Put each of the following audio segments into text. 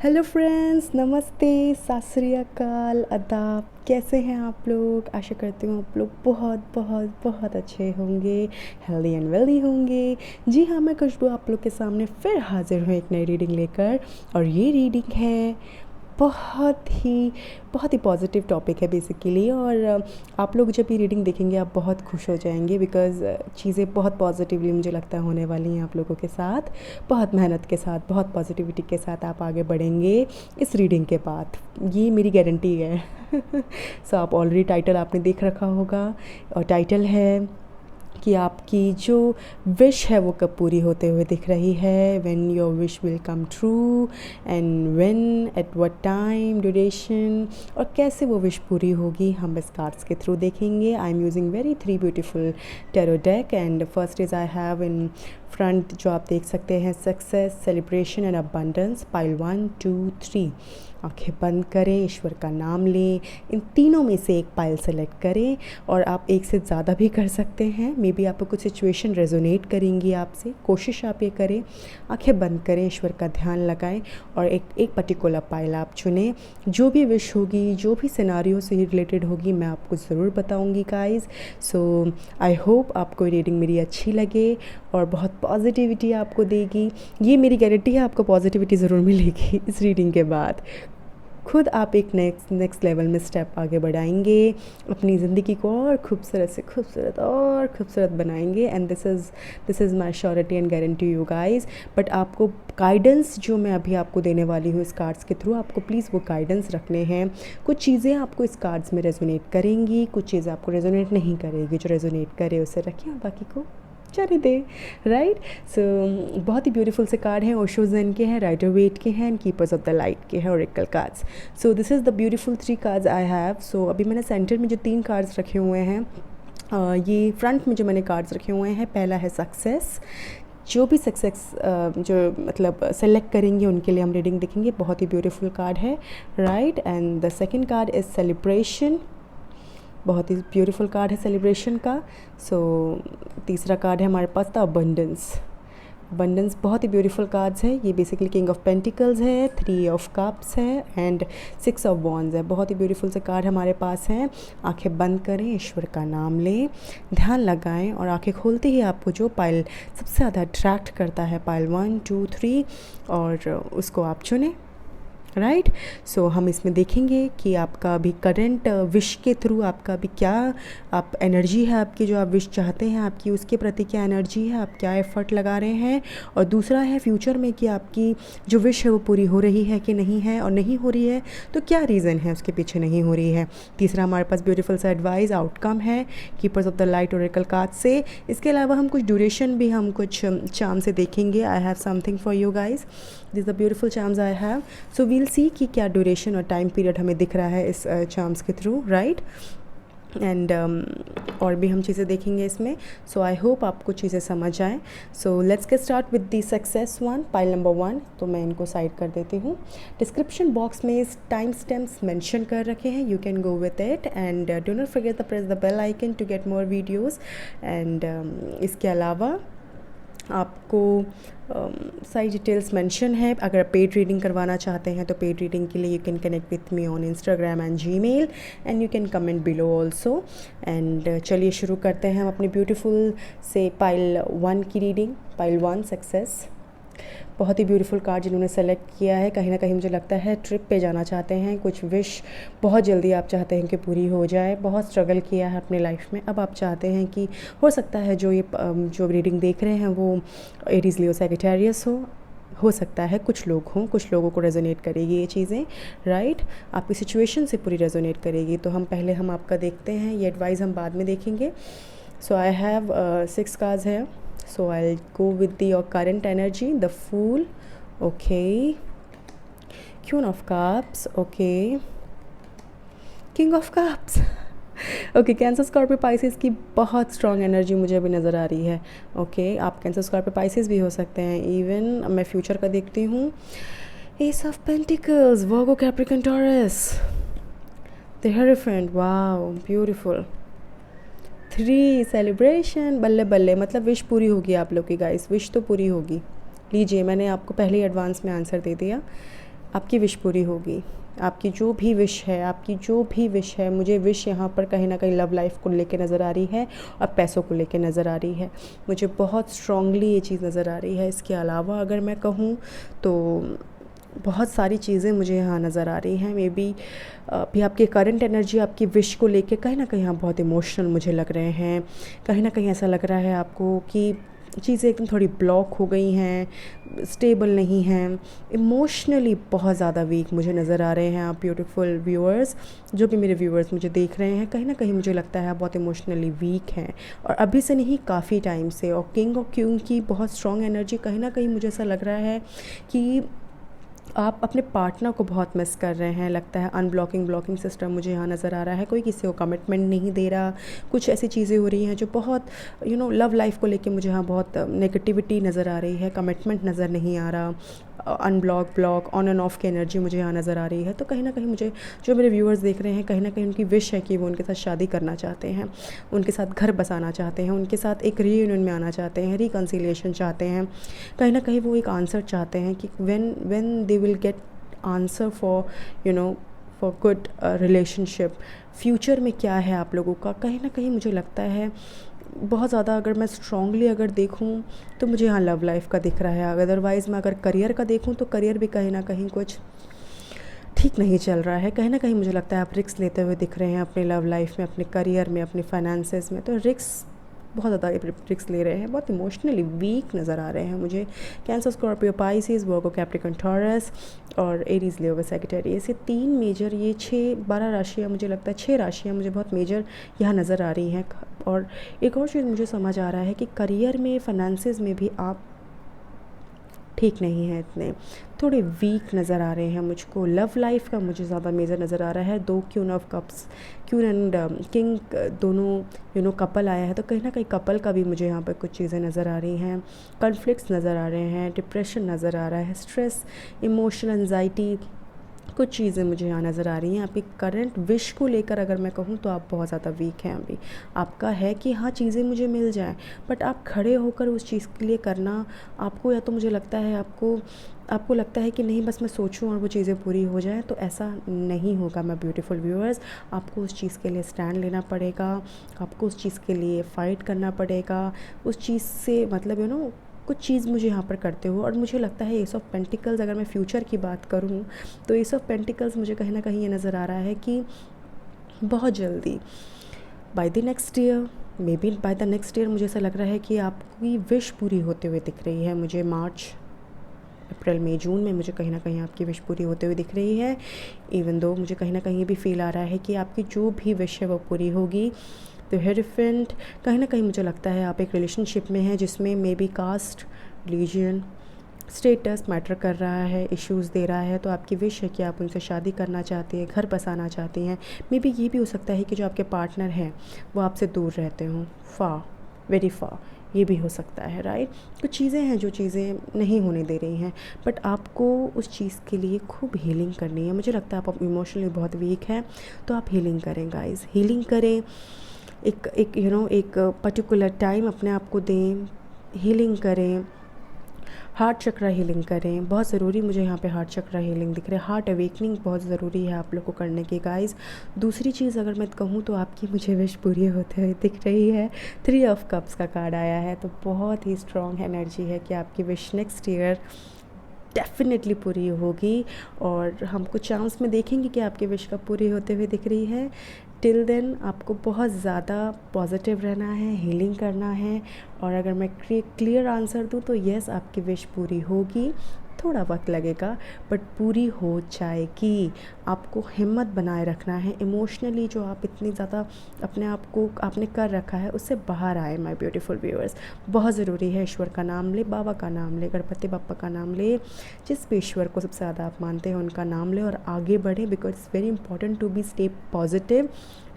Hello friends, नमस्ते, सत श्री अकाल, आदाब। कैसे हैं आप लोग? आशा करती हूँ आप लोग बहुत बहुत बहुत अच्छे होंगे, हेल्दी एंड वेल्दी होंगे। जी हाँ, मैं खुशबू आप लोग के सामने फिर हाजिर हूँ एक नई रीडिंग लेकर। और ये रीडिंग है बहुत ही पॉजिटिव टॉपिक है बेसिकली। और आप लोग जब ये रीडिंग देखेंगे आप बहुत खुश हो जाएंगे, बिकॉज़ चीज़ें बहुत पॉजिटिवली मुझे लगता है होने वाली हैं आप लोगों के साथ। बहुत मेहनत के साथ, बहुत पॉजिटिविटी के साथ आप आगे बढ़ेंगे इस रीडिंग के बाद, ये मेरी गारंटी है। सो आप ऑलरेडी टाइटल आपने देख रखा होगा, और टाइटल है कि आपकी जो विश है वो कब पूरी होते हुए दिख रही है। When your wish will come true, and when, at what time, duration, और कैसे वो विश पूरी होगी हम इस कार्ड्स के थ्रू देखेंगे। I am using very 3 beautiful tarot deck, and first is I have in front जो आप देख सकते हैं, success, celebration and abundance, pile 1 2 3। आंखें बंद करें, ईश्वर का नाम लें, इन तीनों में से एक पाइल सेलेक्ट करें, और आप एक से ज़्यादा भी कर सकते हैं। मे बी आपको कुछ सिचुएशन रेजोनेट करेंगी आपसे, कोशिश आप ये करें। आंखें बंद करें, ईश्वर का ध्यान लगाएं, और एक पर्टिकुलर पाइल आप चुनें। जो भी विश होगी, जो भी सिनारियो से रिलेटेड होगी, मैं आपको ज़रूर बताऊंगी गाइस। सो आई होप आपको रीडिंग मेरी अच्छी लगे और बहुत पॉजिटिविटी आपको देगी। ये मेरी गारंटी है, आपको पॉजिटिविटी ज़रूर मिलेगी इस रीडिंग के बाद। खुद आप एक नेक्स्ट लेवल में स्टेप आगे बढ़ाएंगे, अपनी ज़िंदगी को और खूबसूरत से खूबसूरत और खूबसूरत बनाएंगे। And this is my surety and guarantee you guys. But आपको गाइडेंस जो मैं अभी आपको देने वाली हूँ इस कार्ड्स के थ्रू, आपको प्लीज़ वो गाइडेंस रखने हैं। कुछ चीज़ें आपको इस कार्ड्स में रेजोनेट करेंगी, कुछ चीज़ें आपको रेजोनेट नहीं करेगी। जो रेजोनेट करे उसे रखिए और बाकी को जाने दे, राइट। सो बहुत ही ब्यूटीफुल से कार्ड हैं, ओशो ज़ेन के हैं, राइडर वेट के हैं, and keepers of the light के हैं, oracle cards. So this is the beautiful 3 cards I have. So अभी मैंने सेंटर में जो 3 कार्ड्स रखे हुए हैं, ये फ्रंट में जो मैंने कार्ड्स रखे हुए हैं, पहला है सक्सेस। जो भी सक्सेस जो मतलब सेलेक्ट करेंगे उनके लिए हम रीडिंग देखेंगे। बहुत ही ब्यूटीफुल कार्ड है, right. And the second card is celebration, बहुत ही ब्यूटीफुल कार्ड है सेलिब्रेशन का। सो तीसरा कार्ड है हमारे पास द अबंडेंस। अबंडेंस बहुत ही ब्यूटीफुल कार्ड्स है। ये बेसिकली किंग ऑफ पेंटिकल्स है, 3 ऑफ कप्स है, एंड 6 ऑफ वॉन्ड्स है। बहुत ही ब्यूटीफुल से कार्ड हमारे पास हैं। आंखें बंद करें, ईश्वर का नाम लें, ध्यान लगाएं, और आंखें खोलते ही आपको जो पाइल सबसे ज़्यादा अट्रैक्ट करता है, पाइल 1 2 3, और उसको आप चुनें, राइट। सो हम इसमें देखेंगे कि आपका अभी करंट विश के थ्रू आपका अभी क्या आप एनर्जी है, आपकी जो आप विश चाहते हैं आपकी उसके प्रति क्या एनर्जी है, आप क्या एफर्ट लगा रहे हैं। और दूसरा है फ्यूचर में कि आपकी जो विश है वो पूरी हो रही है कि नहीं है, और नहीं हो रही है तो क्या रीज़न है उसके पीछे नहीं हो रही है। तीसरा हमारे पास ब्यूटीफुल सा एडवाइस आउटकम है keepers of the light Oracle card से। इसके अलावा हम कुछ ड्यूरेशन भी हम कुछ चार्म से देखेंगे। I have something for you guys, this the beautiful charms I have. So we'll see कि क्या ड्यूरेशन और टाइम पीरियड हमें दिख रहा है इस चार्म्स के थ्रू, राइट। एंड और भी हम चीज़ें देखेंगे इसमें। सो आई होप आपको चीज़ें समझ आएँ। So let's get start with the success one, pile number 1। तो मैं इनको साइड कर देती हूँ। डिस्क्रिप्शन बॉक्स में इस टाइम स्टैम्प्स मेंशन कर रखे हैं, you can go with it, and do not forget the press the bell icon to get more videos. And इसके अलावा आपको सारी डिटेल्स मेंशन है। अगर आप पेड रीडिंग करवाना चाहते हैं तो पेड रीडिंग के लिए you can connect with me on Instagram and Gmail, and you can comment below also. And चलिए शुरू करते हैं हम अपनी ब्यूटीफुल से पाइल 1 की रीडिंग। पाइल 1 सक्सेस, बहुत ही ब्यूटीफुल कार्ड जिन्होंने सेलेक्ट किया है। कहीं ना कहीं मुझे लगता है ट्रिप पे जाना चाहते हैं, कुछ विश बहुत जल्दी आप चाहते हैं कि पूरी हो जाए। बहुत स्ट्रगल किया है अपनी लाइफ में, अब आप चाहते हैं कि हो सकता है जो रीडिंग देख रहे हैं वो एरीज लियो सैजिटेरियस हो सकता है कुछ लोग हों, कुछ लोगों को रेजोनेट करेगी ये चीज़ें, राइट। आपकी सिचुएशन से पूरी रेजोनेट करेगी। तो हम आपका देखते हैं, ये एडवाइस हम बाद में देखेंगे। सो आई हैव 6 कार्ड्स है। So I'll go with your current energy, the Fool, okay, Queen of Cups, okay, King of Cups, okay. Cancer Scorpio Pisces की बहुत स्ट्रॉन्ग एनर्जी मुझे अभी नज़र आ रही है। ओके आप कैंसर स्कॉर्पियो पाइसेस भी हो सकते हैं। इवन मैं फ्यूचर का देखती हूँ, S of pentacles, Virgo, Capricorn, taurus, the hierophant, wow beautiful. 3 celebration, बल्ले बल्ले, मतलब विश पूरी होगी आप लोग की गाइस, विश तो पूरी होगी। लीजिए मैंने आपको पहले ही एडवांस में आंसर दे दिया। आपकी विश पूरी होगी। आपकी जो भी विश है, आपकी जो भी विश है, मुझे विश यहाँ पर कहीं ना कहीं लव लाइफ को लेके नज़र आ रही है और पैसों को लेके नज़र आ रही है। मुझे बहुत स्ट्रांगली ये चीज़ नज़र आ रही है। इसके अलावा अगर मैं कहूँ तो बहुत सारी चीज़ें मुझे यहाँ नज़र आ रही हैं। मे बी अभी आपकी करंट एनर्जी आपकी विश को लेके कहीं ना कहीं आप बहुत इमोशनल मुझे लग रहे हैं। कहीं ना कहीं ऐसा लग रहा है आपको कि चीज़ें एकदम थोड़ी ब्लॉक हो गई हैं, स्टेबल नहीं हैं, इमोशनली बहुत ज़्यादा वीक मुझे नज़र आ रहे हैं आप ब्यूटीफुल व्यूअर्स। जो भी मेरे व्यूअर्स मुझे देख रहे हैं, कहीं ना कहीं मुझे लगता है आप बहुत इमोशनली वीक हैं, और अभी से नहीं, काफ़ी टाइम से। और किंग और क्वीन की बहुत स्ट्रॉन्ग एनर्जी, कहीं ना कहीं मुझे ऐसा लग रहा है कि आप अपने पार्टनर को बहुत मिस कर रहे हैं। लगता है ब्लॉकिंग सिस्टम मुझे यहाँ नज़र आ रहा है। कोई किसी को कमिटमेंट नहीं दे रहा। कुछ ऐसी चीज़ें हो रही हैं जो बहुत लव लाइफ को लेके मुझे यहाँ बहुत नेगेटिविटी नज़र आ रही है। कमिटमेंट नज़र नहीं आ रहा। ब्लॉक ऑन एंड ऑफ की एनर्जी मुझे यहाँ नज़र आ रही है। तो कहीं ना कहीं मुझे, जो मेरे व्यूअर्स देख रहे हैं, कहीं ना कहीं उनकी विश है कि वो उनके साथ शादी करना चाहते हैं, उनके साथ घर बसाना चाहते हैं, उनके साथ एक रीयूनियन में आना चाहते हैं, रिकन्सिलिएशन चाहते हैं। कहीं ना कहीं वो एक आंसर चाहते हैं कि when they will get answer for good relationship. Future में क्या है आप लोगों का, कहीं ना कहीं मुझे लगता है बहुत ज़्यादा। अगर मैं स्ट्रांगली अगर देखूं तो मुझे यहाँ लव लाइफ का दिख रहा है। अदरवाइज़ मैं अगर करियर का देखूं तो करियर भी कहीं ना कहीं कुछ ठीक नहीं चल रहा है। कहीं ना कहीं मुझे लगता है आप रिस्क लेते हुए दिख रहे हैं अपने लव लाइफ में, अपने करियर में, अपने फाइनेंसेस में। तो रिस्क, बहुत ज़्यादा रिस्क ले रहे हैं, बहुत इमोशनली वीक नज़र आ रहे हैं मुझे। कैंसर, स्कॉर्पियो, पाइसिस, वर्गो, कैप्रिकॉर्न, टॉरस और एरीज, लियो, सैजिटेरियस, ये 3 मेजर, ये 12 राशियाँ, मुझे लगता है 6 राशियाँ मुझे बहुत मेजर यहाँ नज़र आ रही हैं। और एक और चीज़ मुझे समझ आ रहा है कि करियर में, फाइनेंसेस में भी आप ठीक नहीं है, इतने थोड़े वीक नज़र आ रहे हैं मुझको। लव लाइफ का मुझे ज़्यादा मेजर नज़र आ रहा है। 2 queen of cups, queen and king, दोनों कपल आया है। तो कहीं ना कहीं कपल का भी मुझे यहाँ पर कुछ चीज़ें नज़र आ रही हैं। कॉन्फ्लिक्ट्स नज़र आ रहे हैं, डिप्रेशन नज़र आ रहा है, स्ट्रेस, इमोशनल एंजाइटी, कुछ चीज़ें मुझे यहाँ नज़र आ रही हैं। आपकी करंट विश को लेकर अगर मैं कहूँ तो आप बहुत ज़्यादा वीक हैं अभी। आपका है कि हाँ, चीज़ें मुझे मिल जाएं, बट आप खड़े होकर उस चीज़ के लिए करना आपको, या तो मुझे लगता है आपको लगता है कि नहीं, बस मैं सोचूं और वो चीज़ें पूरी हो जाएं, तो ऐसा नहीं होगा। मैं ब्यूटीफुल व्यूअर्स, आपको उस चीज़ के लिए स्टैंड लेना पड़ेगा, आपको उस चीज़ के लिए फ़ाइट करना पड़ेगा। उस चीज़ से मतलब कुछ चीज़ मुझे यहाँ पर करते हो। और मुझे लगता है एस ऑफ पेंटिकल्स, अगर मैं फ्यूचर की बात करूँ तो एस ऑफ पेंटिकल्स मुझे कहीं ना कहीं ये नज़र आ रहा है कि बहुत जल्दी, by the next year, may be by the next year, मुझे ऐसा लग रहा है कि आपकी विश पूरी होते हुए दिख रही है। मुझे मार्च, अप्रैल, मई, जून में मुझे कहीं ना कहीं आपकी विश पूरी होते हुए दिख रही है। इवन दो मुझे कहीं ना कहीं भी फील आ रहा है कि आपकी जो भी विश है वो पूरी होगी। तो हेरोफेंट, कहीं ना कहीं मुझे लगता है आप एक रिलेशनशिप में हैं जिसमें maybe caste, religion, status matter कर रहा है, इश्यूज़ दे रहा है। तो आपकी विश है कि आप उनसे शादी करना चाहती हैं, घर बसाना चाहती हैं। मे बी ये भी हो सकता है कि जो आपके पार्टनर हैं वो आपसे दूर रहते हों, फ़ार, वेरी फ़ार, ये भी हो सकता है, राइट। कुछ चीज़ें हैं जो चीज़ें नहीं होने दे रही हैं, बट आपको उस चीज़ के लिए खूब हीलिंग करनी है। मुझे लगता है आप इमोशनली बहुत वीक हैं, तो आप हीलिंग करें गाइस, हीलिंग करें। एक पर्टिकुलर टाइम अपने आप को दें, हीलिंग करें, हार्ट चक्रा हीलिंग करें। बहुत ज़रूरी मुझे यहाँ पे हार्ट चक्रा हीलिंग दिख रहा है। हार्ट अवेकनिंग बहुत ज़रूरी है आप लोग को करने की गाइस। दूसरी चीज़ अगर मैं कहूँ तो आपकी मुझे विश पूरी होते हुए दिख रही है। 3 ऑफ कप्स का कार्ड आया है, तो बहुत ही स्ट्रॉन्ग एनर्जी है कि आपकी विश नेक्स्ट ईयर डेफिनेटली पूरी होगी। और हम कुछ चांस में देखेंगे कि आपकी विश कब पूरी होते हुए दिख रही है। टिल देन आपको बहुत ज़्यादा पॉजिटिव रहना है, हीलिंग करना है। और अगर मैं क्लियर आंसर दूँ तो येस, आपकी विश पूरी होगी। थोड़ा वक्त लगेगा बट पूरी हो जाएगी। आपको हिम्मत बनाए रखना है। इमोशनली जो आप इतनी ज़्यादा अपने आप को आपने कर रखा है उससे बाहर आए माय ब्यूटीफुल व्यूअर्स। बहुत ज़रूरी है ईश्वर का नाम ले, बाबा का नाम ले, गणपति बाप्पा का नाम ले, जिस भी ईश्वर को सबसे ज़्यादा आप मानते हैं उनका नाम ले और आगे बढ़े। Because it's very important to be stay positive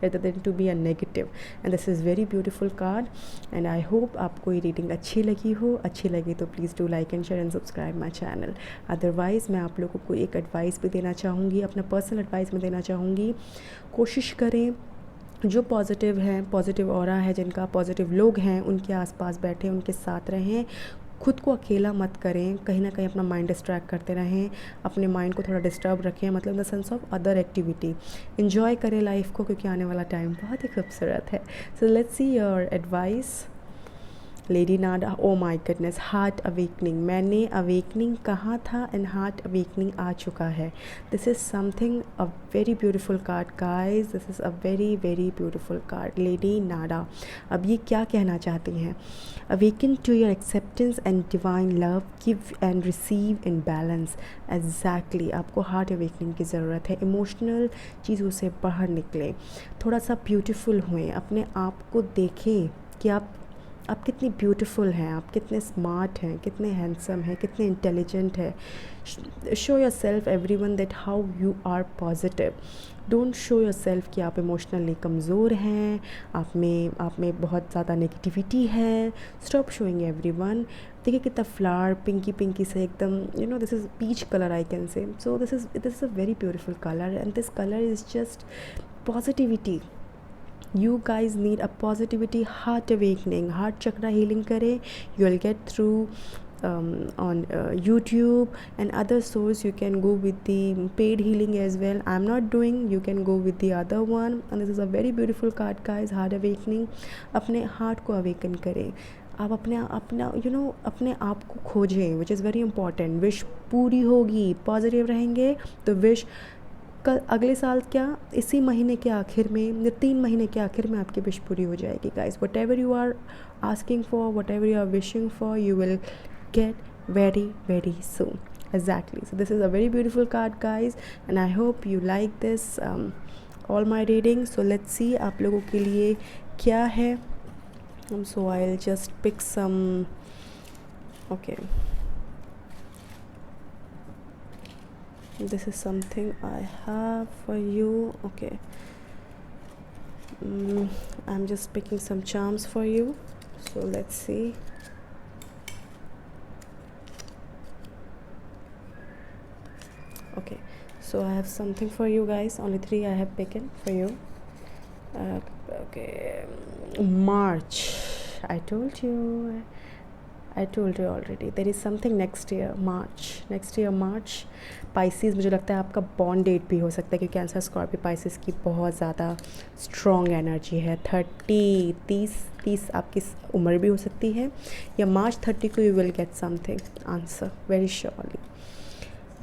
rather than to be a negative, and this is very beautiful card and I hope आपको ये रीडिंग अच्छी लगी हो। अच्छी लगी तो please do like and share and subscribe my channel. Otherwise मैं आप लोगों को एक एडवाइस भी देना चाहूँगी, अपना पर्सनल एडवाइस में देना चाहूँगी। कोशिश करें जो पॉजिटिव हैं, पॉजिटिव ऑरा है जिनका, पॉजिटिव लोग हैं, उनके आसपास बैठे, उनके साथ रहें। खुद को अकेला मत करें, कहीं ना कहीं अपना माइंड डिस्ट्रैक्ट करते रहें, अपने माइंड को थोड़ा डिस्टर्ब रखें, मतलब in the sense of other activity. Enjoy करें लाइफ को, क्योंकि आने वाला टाइम बहुत ही खूबसूरत है। So let's see your advice. Lady Nada, oh my goodness, heart awakening. मैंने अवेकनिंग कहा था एंड हार्ट अवेकनिंग आ चुका है। This is something a very beautiful card guys, this is a very very beautiful card. Lady Nada अब ये क्या कहना चाहती हैं? Awaken to your acceptance and divine love, give and receive in balance. Exactly, आपको हार्ट अवेकनिंग की ज़रूरत है। इमोशनल चीज़ों से बाहर निकलें, थोड़ा सा ब्यूटिफुल हुए, अपने आप को देखें कि आप कितनी ब्यूटीफुल हैं, आप कितने स्मार्ट हैं, कितने हैंडसम हैं, कितने इंटेलिजेंट हैं। Show yourself everyone that how you are positive. Don't show yourself कि आप इमोशनली कमज़ोर हैं, आप में बहुत ज़्यादा नेगेटिविटी है। Stop showing everyone. देखिए कितना फ्लावर पिंकी पिंकी से एकदम, you know, this is peach colour I can say. So this is a very beautiful colour and this colour is just positivity. You guys need a positivity heart awakening, heart chakra healing करें. You will get through on YouTube and other source. You can go with the paid healing as well. I'm not doing, you can go with the other one. And this is a very beautiful card guys, heart awakening. अपने heart को awaken करें, आप अपना अपने आप को खोजें, which is very important. Wish पूरी होगी, पॉजिटिव रहेंगे तो विश कल अगले साल क्या इसी महीने के आखिर में या 3 महीने के आखिर में आपकी विश पूरी हो जाएगी guys. Whatever you are asking for, whatever you are wishing for, you will get very very soon. Exactly. So this is a very beautiful card guys and I hope you like this all my reading. So let's see आप लोगों के लिए क्या है. So I'll just pick some. Okay, this is something I have for you. Okay, I'm just picking some charms for you. So let's see. Okay, so I have something for you guys. Only 3 I have picked for you. Okay, March. I told you already. There is something next year, March. Pisces, मुझे लगता है आपका bond date भी हो सकता है, क्योंकि cancer Scorpio Pisces की बहुत ज़्यादा स्ट्रॉन्ग एनर्जी है। 30 आपकी उम्र भी हो सकती है, या March 30 को you will get something answer very surely.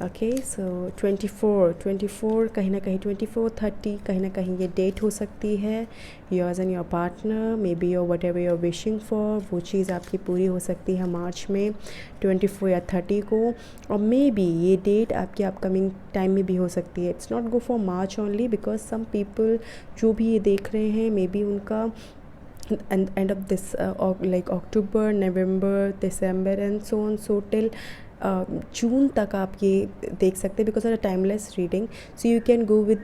Okay, so 24 कहीं ना कहीं 24-30 कहीं ना कहीं ये डेट हो सकती है। Yours and your partner, maybe your whatever your wishing for, वो चीज़ आपकी पूरी हो सकती है मार्च में 24 या 30 को। और मे बी ये डेट आपकी अपकमिंग टाइम में भी हो सकती है। It's not go for March only, because some people जो भी ये देख रहे हैं, मे बी उनका end of this like October, November, December and so on, so till June तक आप ये देख सकते हैं, because of the timeless reading. So you can go with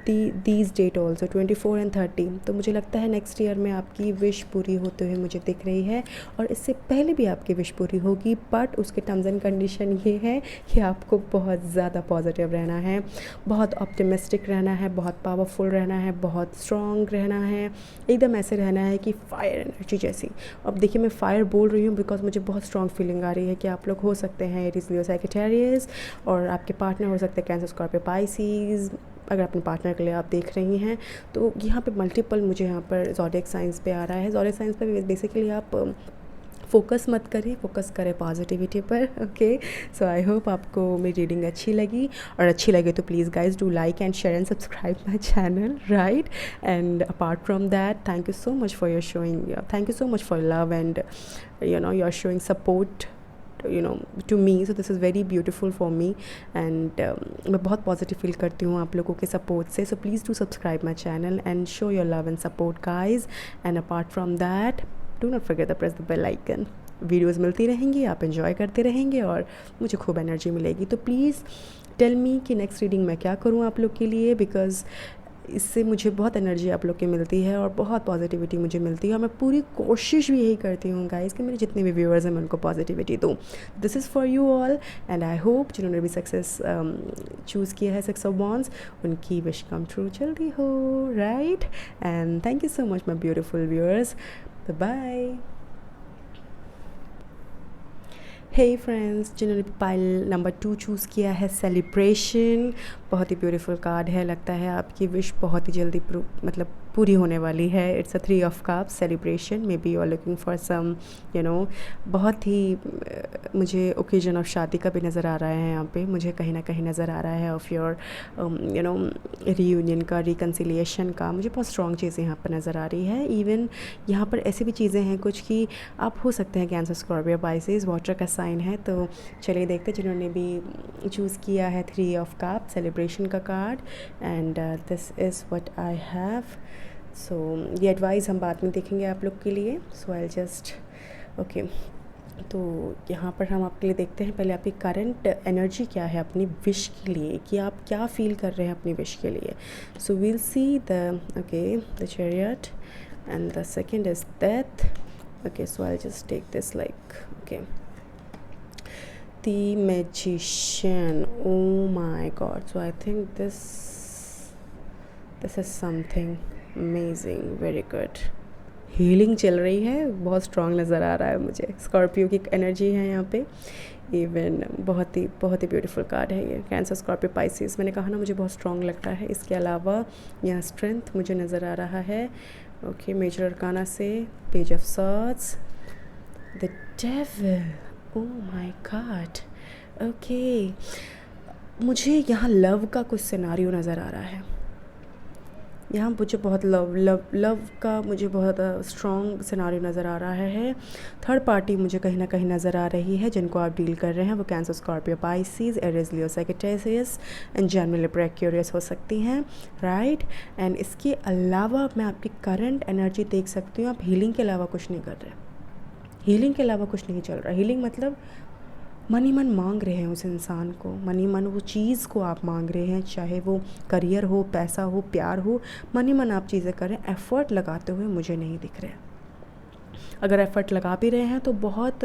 these date also 24 and 30। तो मुझे लगता है नेक्स्ट ईयर में आपकी विश पूरी होते हुए मुझे दिख रही है, और इससे पहले भी आपकी विश पूरी होगी, बट उसके टर्म्स एंड कंडीशन ये है कि आपको बहुत ज़्यादा पॉजिटिव रहना है, बहुत ऑप्टिमिस्टिक रहना है, बहुत पावरफुल रहना है, बहुत स्ट्रॉन्ग रहना है, एकदम ऐसे रहना है कि फायर एनर्जी जैसी। अब देखिए मैं फायर बोल रही हूँ बिकॉज मुझे बहुत स्ट्रॉन्ग फीलिंग आ रही है कि आप लोग हो सकते हैं एरीज लियो सैजिटेरियस, और आपके पार्टनर हो सकते हैं कैंसर स्कॉर्पियो पाइसिस। अगर अपने पार्टनर के लिए आप देख रही हैं तो यहाँ पे मल्टीपल मुझे यहाँ पर ज़ोडिएक साइंस पे आ रहा है। ज़ोडिएक साइंस पे बेसिकली आप फोकस मत करें, फोकस करें पॉजिटिविटी पर। ओके, सो आई होप आपको मेरी रीडिंग अच्छी लगी, और अच्छी लगे तो please guys do like and share and subscribe my channel, right. And apart from that, thank you so much for your showing, thank you so much for love and you are showing support to me. So this is very beautiful for me, and मैं बहुत positive feel करती हूँ आप लोगों के support से। So please do subscribe my channel and show your love and support guys, and apart from that do not forget to press the bell icon. Videos मिलती रहेंगी, आप इन्जॉय करते रहेंगे और मुझे खूब एनर्जी मिलेगी। तो प्लीज़ टेल मी कि नेक्स्ट रीडिंग मैं क्या करूँ आप लोग के लिए, बिकॉज़ इससे मुझे बहुत एनर्जी आप लोग की मिलती है और बहुत पॉजिटिविटी मुझे मिलती है, और मैं पूरी कोशिश भी यही करती हूँ गाइस कि मेरे जितने भी व्यूअर्स हैं मैं उनको पॉजिटिविटी दूँ। This is for you all, and I hope जिन्होंने भी सक्सेस चूज़ किया है 6 of Wands, उनकी विश कम ट्रू जल्दी हो, right. And thank you so much my beautiful viewers, bye. Hey friends, जिन्होंने पाइल नंबर 2 चूज़ किया है सेलिब्रेशन, बहुत ही ब्यूटीफुल कार्ड है। लगता है आपकी विश बहुत ही जल्दी मतलब पूरी होने वाली है। It's a 3 of cups celebration. Maybe you are looking for some बहुत ही मुझे ओकेजन ऑफ शादी का भी नज़र आ रहा है यहाँ पे। मुझे कहीं ना कहीं नज़र आ रहा है ऑफ़ योर रीयूनियन का, रिकन्सिलिएशन का। मुझे बहुत स्ट्रॉन्ग चीज़ें यहाँ पर नज़र आ रही है। इवन यहाँ पर ऐसी भी चीज़ें हैं कुछ कि आप हो सकते हैं कैंसर, स्कॉर्पियो, पाइसेस, वाटर का साइन है। तो चलिए देखते हैं जिन्होंने भी चूज़ किया है 3 ऑफ कप सेलिब्रेशन का कार्ड। And this is what I have. So ये एडवाइस हम बाद में देखेंगे आप लोग के लिए। सो आई जस्ट ओके। तो यहाँ पर हम आपके लिए देखते हैं पहले आपकी करंट एनर्जी क्या है अपनी विश के लिए, कि आप क्या फील कर रहे हैं अपनी विश के लिए। So we'll see the chariot and the second is death. Okay, so I'll just take this like, okay, the magician. Oh my god, so I think this is something amazing, very good. Healing चल रही है, बहुत strong नज़र आ रहा है मुझे। Scorpio की energy है यहाँ पे। इवन बहुत ही ब्यूटीफुल कार्ड है ये। कैंसर, स्कॉर्पियो, पाइसेस, मैंने कहा ना मुझे बहुत स्ट्रॉन्ग लगता है। इसके अलावा यहाँ स्ट्रेंथ मुझे नज़र आ रहा है। ओके, मेजर अरकाना से page of swords, the devil, oh my God. Okay, मुझे यहाँ लव का कुछ सिनारियो नज़र आ रहा है। यहाँ मुझे बहुत लव का मुझे बहुत स्ट्रॉन्ग सिनारियो नज़र आ रहा है। थर्ड पार्टी मुझे कहीं ना कहीं नज़र आ रही है जिनको आप डील कर रहे हैं। वो cancer, Scorpio, Pisces, Aries, Leo, Sagittarius and generally Aquarius हो सकती हैं, राइट। एंड इसके अलावा मैं आपकी करंट एनर्जी देख सकती हूँ। आप हीलिंग के अलावा कुछ नहीं कर रहे, हीलिंग के अलावा कुछ नहीं चल रहा। हीलिंग मतलब मन ही मन मांग रहे हैं उस इंसान को, मन ही मन वो चीज़ को आप मांग रहे हैं, चाहे वो करियर हो, पैसा हो, प्यार हो, मन ही मन आप चीज़ें कर रहे हैं। एफ़र्ट लगाते हुए मुझे नहीं दिख रहे। अगर एफ़र्ट लगा भी रहे हैं तो बहुत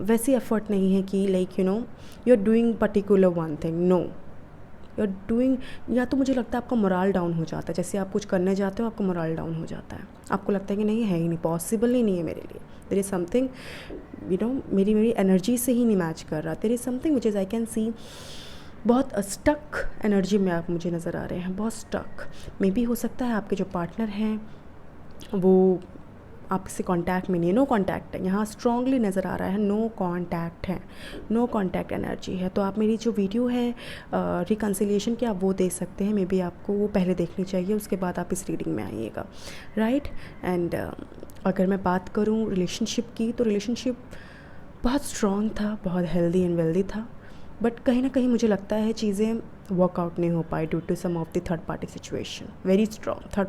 वैसी एफ़र्ट नहीं है कि like you are doing particular one thing. No, you are doing, या तो मुझे लगता है आपका मोरल डाउन हो जाता है। जैसे आप कुछ करने जाते हो आपका मोरल डाउन हो जाता है, आपको लगता है कि नहीं है ही नहीं, पॉसिबल ही नहीं है मेरे लिए। देयर इज़ समथिंग मेरी एनर्जी से ही नहीं मैच कर रहा। There is something which is I can see. बहुत स्टक एनर्जी में आप मुझे नज़र आ रहे हैं, बहुत स्टक। मे बी हो सकता है आपके जो पार्टनर हैं वो आपसे कांटेक्ट में नहीं है, नो कांटेक्ट है। यहाँ स्ट्रांगली नज़र आ रहा है नो कांटेक्ट है, नो कांटेक्ट एनर्जी है। तो आप मेरी जो वीडियो है रिकन्सिलिएशन की, आप वो देख सकते हैं। मे बी आपको वो पहले देखनी चाहिए, उसके बाद आप इस रीडिंग में आइएगा, राइट। एंड अगर मैं बात करूँ रिलेशनशिप की, तो रिलेशनशिप बहुत स्ट्रॉन्ग था, बहुत हेल्दी एंड वेल्दी था। बट कहीं ना कहीं मुझे लगता है चीज़ें वर्कआउट नहीं हो पाई due to some of the third party situation. Very strong third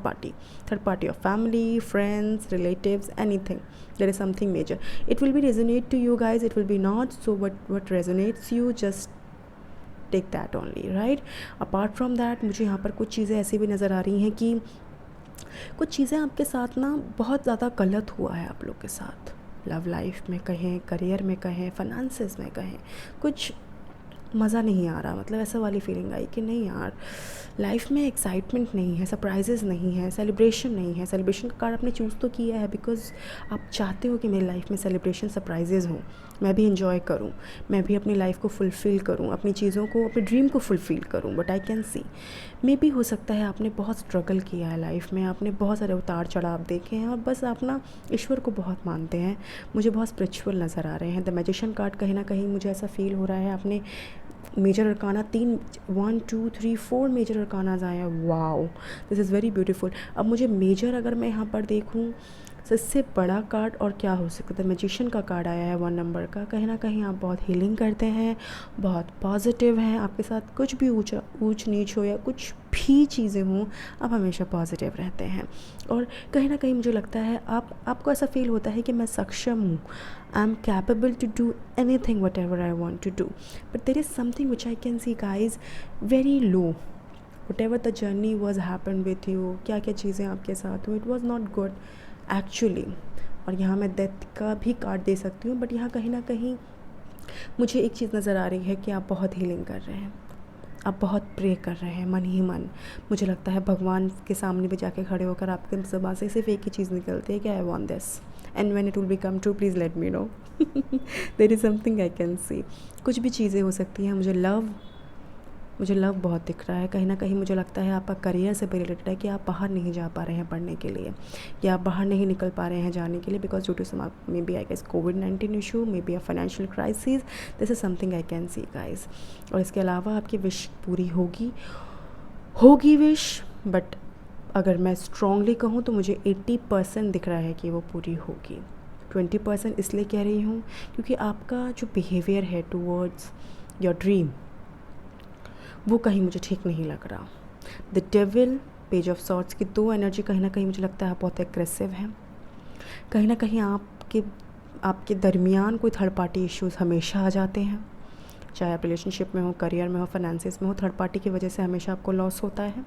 party of family, friends, relatives, anything. There is something major. It will be resonate to you guys, it will be not. So what resonates you, just take that only, right. Apart from that मुझे यहाँ पर कुछ चीज़ें ऐसी भी नज़र आ रही हैं कि कुछ चीज़ें आपके साथ ना बहुत ज़्यादा गलत हुआ है आप लोग के साथ। लव लाइफ में कहें, करियर में कहें, फाइनेंसेस में कहें, कुछ मज़ा नहीं आ रहा। मतलब ऐसा वाली फीलिंग आई कि नहीं यार, लाइफ में एक्साइटमेंट नहीं है, सरप्राइजेज़ नहीं है, सेलिब्रेशन नहीं है। सेलिब्रेशन का कार्ड आपने चूज़ तो किया है बिकॉज आप चाहते हो कि मेरी लाइफ में सेलिब्रेशन, सरप्राइजेज़ हों, मैं भी इंजॉय करूं, मैं भी अपनी लाइफ को फुलफ़िल करूं, अपनी चीज़ों को, अपने ड्रीम को फुलफ़िल करूं। बट आई कैन सी मे भी हो सकता है आपने बहुत स्ट्रगल किया है लाइफ में, आपने बहुत सारे उतार चढ़ाव देखे हैं और बस आप ना ईश्वर को बहुत मानते हैं। मुझे बहुत स्पिरिचुअल नज़र आ रहे हैं। द मैजिशियन कार्ड कहीं ना कहीं मुझे ऐसा फील हो रहा है आपने मेजर अरकाना 1 2 3 4 मेजर अरकानाज आए हैं। Wow, this is very beautiful. अब मुझे मेजर अगर मैं यहाँ पर देखूँ तो इससे बड़ा कार्ड और क्या हो सकता है। मैजिशियन का कार्ड आया है 1 नंबर का। कहीं ना कहीं आप बहुत हीलिंग करते हैं, बहुत पॉजिटिव हैं। आपके साथ कुछ भी ऊंच नीच हो या कुछ भी चीज़ें हों, आप हमेशा पॉजिटिव रहते हैं। और कहीं ना कहीं मुझे लगता है आपको ऐसा फील होता है कि मैं सक्षम हूँ, I am capable to do anything whatever I want to do. But there is something which I can see guys very low. Whatever the journey was happen with you, क्या क्या चीज़ें आपके साथ हुई, it was not good actually. और यहाँ मैं death का भी कार्ड दे सकती हूँ। बट यहाँ कहीं ना कहीं मुझे एक चीज़ नज़र आ रही है कि आप बहुत हीलिंग कर रहे हैं, आप बहुत प्रे कर रहे हैं मन ही मन। मुझे लगता है भगवान के सामने भी जाके खड़े होकर आपके ज़बान से सिर्फ एक ही चीज़ निकलती है कि I want this and when it will become true please let me know. There is something I can see. कुछ भी चीज़ें हो सकती हैं। मुझे लव बहुत दिख रहा है। कहीं ना कहीं मुझे लगता है आपका करियर से भी रिलेटेड है कि आप बाहर नहीं जा पा रहे हैं पढ़ने के लिए, या आप बाहर नहीं निकल पा रहे हैं जाने के लिए because due to some maybe I guess कोविड-19 issue, maybe a financial crisis. This is something I can see guys. और इसके अलावा आपकी विश पूरी होगी विश, बट अगर मैं स्ट्रांगली कहूँ तो मुझे 80% दिख रहा है कि वो पूरी होगी। 20% इसलिए कह रही हूँ क्योंकि आपका जो बिहेवियर है टूवर्ड्स योर ड्रीम वो कहीं मुझे ठीक नहीं लग रहा। The devil, page of swords की 2 एनर्जी कहीं ना कहीं मुझे लगता है बहुत एग्रेसिव है। कहीं ना कहीं आपके दरमियान कोई थर्ड पार्टी इश्यूज़ हमेशा आ जाते हैं, चाहे आप रिलेशनशिप में हो, करियर में हो, फाइनेंसिस में हो। थर्ड पार्टी की वजह से हमेशा आपको लॉस होता है,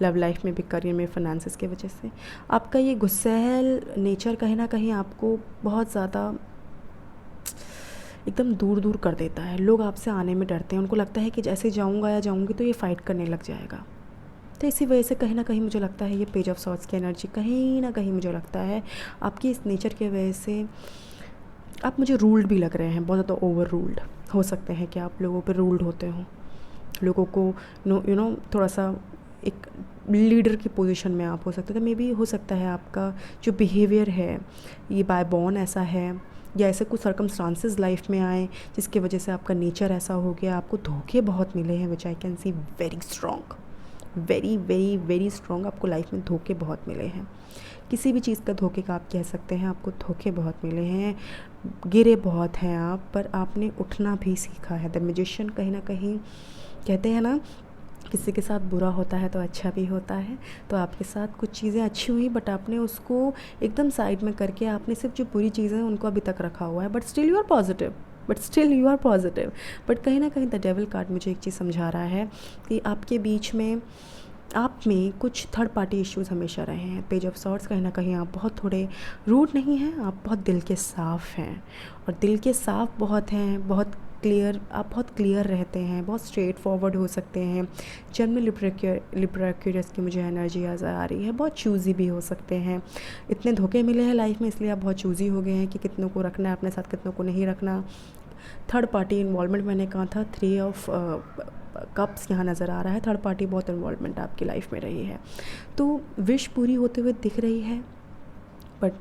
लव लाइफ में भी, करियर में, फाइनेंसिस की वजह से। आपका ये गुस्सैल नेचर कहीं ना कहीं आपको बहुत ज़्यादा एकदम दूर दूर कर देता है। लोग आपसे आने में डरते हैं, उनको लगता है कि जैसे जाऊंगा या जाऊंगी तो ये फ़ाइट करने लग जाएगा। तो इसी वजह से कहीं ना कहीं मुझे लगता है ये पेज ऑफ सॉर्ड्स की एनर्जी कहीं ना कहीं मुझे लगता है आपकी इस नेचर की वजह से आप मुझे रूल्ड भी लग रहे हैं, बहुत ज़्यादा ओवर रूल्ड हो सकते हैं कि आप लोगों पर रूल्ड होते हो, लोगों को यू नो थोड़ा सा एक लीडर की पोजीशन में आप हो सकते हो। तो मे बी हो सकता है आपका जो बिहेवियर है ये बाय बॉर्न ऐसा है, या ऐसे कुछ सर्कमस्टांसेस लाइफ में आए जिसकी वजह से आपका नेचर ऐसा हो गया। आपको धोखे बहुत मिले हैं which I can see very strong, very very very strong. आपको लाइफ में धोखे बहुत मिले हैं, किसी भी चीज़ का धोखे का आप कह सकते हैं। आपको धोखे बहुत मिले हैं, गिरे बहुत हैं आप, पर आपने उठना भी सीखा है। द मैजिशियन कहीं ना कहीं कहते हैं ना, किसी के साथ बुरा होता है तो अच्छा भी होता है। तो आपके साथ कुछ चीज़ें अच्छी हुई बट आपने उसको एकदम साइड में करके आपने सिर्फ जो बुरी चीज़ें हैं उनको अभी तक रखा हुआ है। But still you are positive. But कहीं ना कहीं द डेविल कार्ड मुझे एक चीज़ समझा रहा है कि आपके बीच में, आप में कुछ थर्ड पार्टी इश्यूज़ हमेशा रहे हैं। पेज ऑफ सॉर्ड्स कहीं ना कहीं आप बहुत थोड़े रूड नहीं हैं, आप बहुत दिल के साफ़ हैं, और दिल के साफ़ बहुत हैं, बहुत क्लियर, आप बहुत क्लियर रहते हैं, बहुत स्ट्रेट फॉरवर्ड हो सकते हैं। जन्म लिब्राक्यूरस की मुझे एनर्जी आ रही है, बहुत चूज़ी भी हो सकते हैं। इतने धोखे मिले हैं लाइफ में इसलिए आप बहुत चूज़ी हो गए हैं कि कितनों को रखना है अपने साथ, कितनों को नहीं रखना। थर्ड पार्टी इन्वॉल्वमेंट मैंने कहा था, 3 ऑफ कप्स यहाँ नज़र आ रहा है। थर्ड पार्टी बहुत इन्वॉल्वमेंट आपकी लाइफ में रही है, तो विश पूरी होते हुए दिख रही है। बट